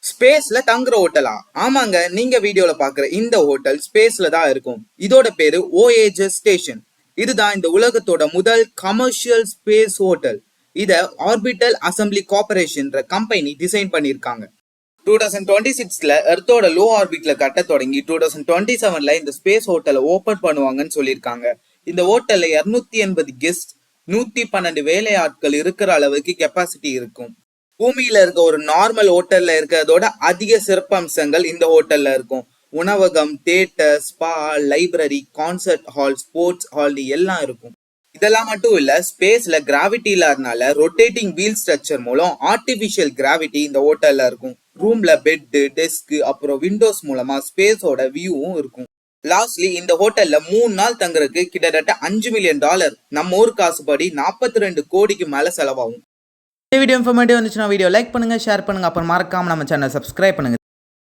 ஸ்பேஸ்ல தங்குற ஹோட்டலா? ஆமாங்க, நீங்க வீடியோல பாக்குற இந்த ஹோட்டல் ஸ்பேஸ்ல தான் இருக்கும். இதோட பேரு ஓஏஜஸ் ஸ்டேஷன். இதுதான் இந்த உலகத்தோட முதல் கமர்ஷியல் ஸ்பேஸ் ஹோட்டல். இத ஆர்பிட்டல் அசம்பிளி கார்பரேஷன்ற கம்பெனி டிசைன் பண்ணிருக்காங்க. 2026ல எர்த்தோட லோ ஆர்பிட்ல கட்ட தொடங்கி 2027ல இந்த ஸ்பேஸ் ஹோட்டலை ஓபன் பண்ணுவாங்கன்னு சொல்லியிருக்காங்க. இந்த ஹோட்டல்ல 280 கெஸ்ட், 112 வேலையாட்கள் இருக்கிற அளவுக்கு கெப்பாசிட்டி இருக்கும். பூமியில இருக்க ஒரு நார்மல் ஹோட்டல்ல இருக்கிறதோட அதிக சிறப்பம்சங்கள் இந்த ஹோட்டல்ல இருக்கும். உணவகம், theatre, spa, library, concert hall, sports hall எல்லாம் இருக்கும். இதெல்லாம் மட்டும் இல்ல, ஸ்பேஸ்ல கிராவிட்டி இல்லாதனால ரொட்டேட்டிங் வீல் ஸ்ட்ரக்சர் மூலம் ஆர்டிபிஷியல் கிராவிட்டி இந்த ஹோட்டல்ல இருக்கும். ரூம்ல பெட், டெஸ்க், அப்புறம் விண்டோஸ் மூலமா ஸ்பேஸோட வியூவும் இருக்கும். லாஸ்ட்லி இந்த ஹோட்டல்ல 3 நாள் தங்குறதுக்கு கிட்டத்தட்ட $5 மில்லியன், நம்ம ஊர் காசுபடி 42 கோடிக்கு மேல செலவாகும். இந்த வீடியோ இன்ஃபர்மேட்டிவ் வந்துச்சுன்னா வீடியோ லைக் பண்ணுங்க, ஷேர் பண்ணுங்க, அப்புறம் மறக்காம நம்ம சேனல் சப்ஸ்கிரைப் பண்ணுங்க.